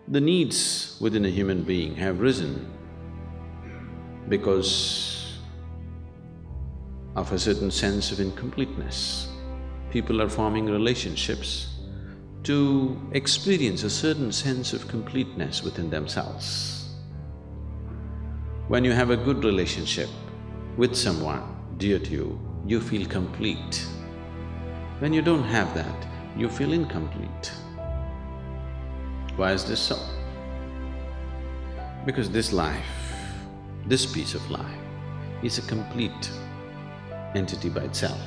The needs within a human being have risen because of a certain sense of incompleteness. People are forming relationships to experience a certain sense of completeness within themselves. When you have a good relationship with someone dear to you, you feel complete. When you don't have that, you feel incomplete. Why is this so? Because this life, this piece of life, is a complete entity by itself.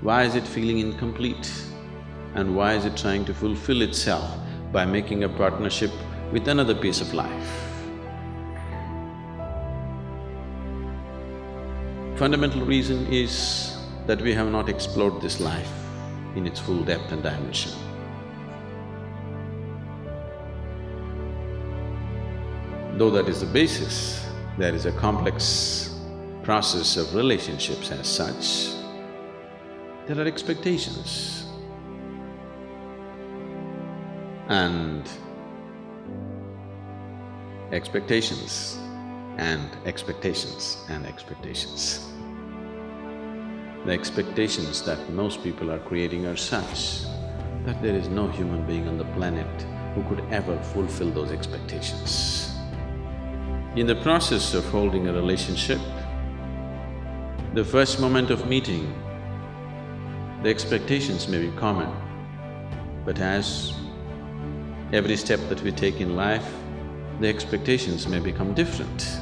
Why is it feeling incomplete? And why is it trying to fulfill itself by making a partnership with another piece of life? Fundamental reason is that we have not explored this life in its full depth and dimension. Though that is the basis, there is a complex process of relationships as such. There are expectations. And expectations and expectations and expectations. The expectations that most people are creating are such that there is no human being on the planet who could ever fulfill those expectations. In the process of holding a relationship, the first moment of meeting, the expectations may be common, but as every step that we take in life, the expectations may become different.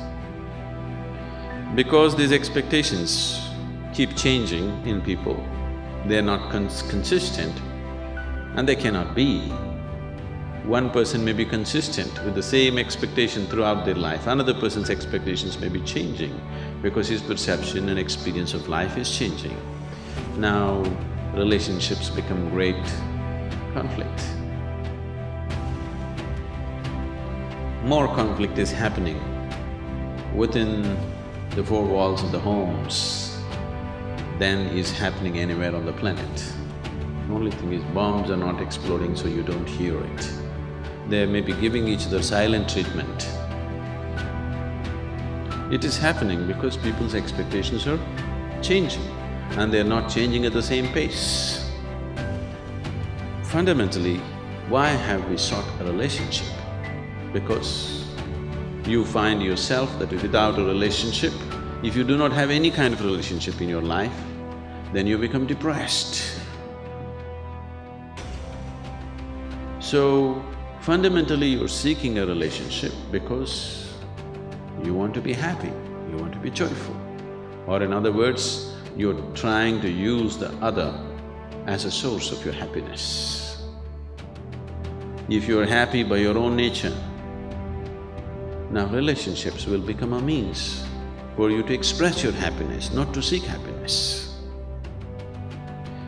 Because these expectations keep changing in people, they're not consistent and they cannot be. One person may be consistent with the same expectation throughout their life, another person's expectations may be changing because his perception and experience of life is changing. Now, relationships become great conflict. More conflict is happening within the four walls of the homes than is happening anywhere on the planet. The only thing is bombs are not exploding so you don't hear it. They may be giving each other silent treatment. It is happening because people's expectations are changing and they're not changing at the same pace. Fundamentally, why have we sought a relationship? Because you find yourself that without a relationship, if you do not have any kind of relationship in your life, then you become depressed. So, fundamentally you're seeking a relationship because you want to be happy, you want to be joyful. Or in other words, you're trying to use the other as a source of your happiness. If you're happy by your own nature, now relationships will become a means for you to express your happiness, not to seek happiness.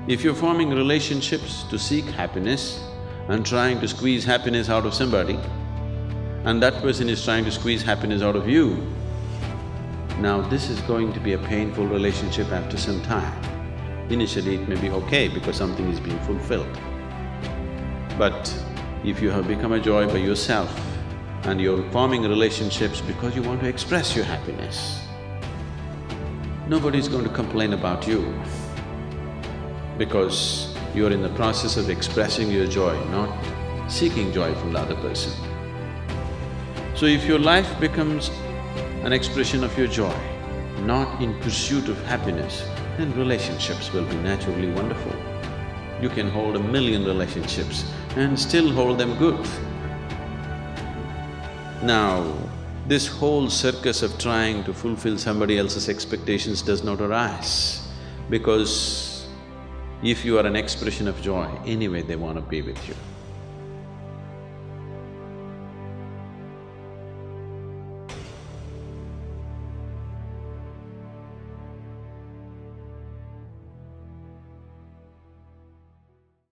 If you're forming relationships to seek happiness and trying to squeeze happiness out of somebody, and that person is trying to squeeze happiness out of you, now this is going to be a painful relationship after some time. Initially it may be okay because something is being fulfilled. But if you have become a joy by yourself and you're forming relationships because you want to express your happiness, nobody's going to complain about you because you're in the process of expressing your joy, not seeking joy from the other person. So if your life becomes an expression of your joy, not in pursuit of happiness, then relationships will be naturally wonderful. You can hold 1,000,000 relationships and still hold them good. Now, this whole circus of trying to fulfill somebody else's expectations does not arise, because if you are an expression of joy, anyway they want to be with you.